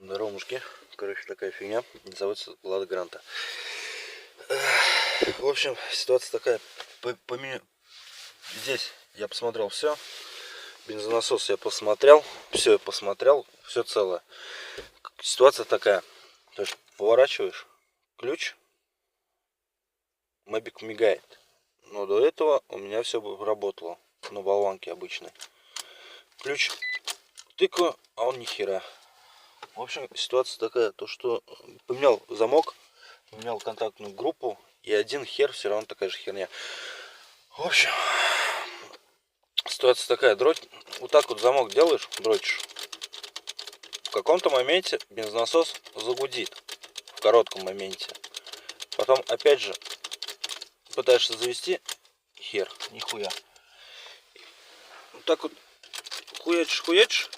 Здорово, мужики. Короче, такая фигня. Называется Лада Гранта. В общем, ситуация такая. Здесь я посмотрел все. Бензонасос я посмотрел. Все я посмотрел. Все целое. Ситуация такая. То есть поворачиваешь ключ. Мобик мигает. Но до этого у меня все работало. На болванке обычной. Ключ тыкаю, а он ни хера. В общем, ситуация такая, то что поменял замок, поменял контактную группу, и один хер все равно такая же херня. В общем, ситуация такая, дроть, вот так вот замок делаешь, дротишь. В каком-то моменте бензонасос загудит, в коротком моменте. Потом, опять же, пытаешься завести, хер, нихуя. Вот так вот хуячишь,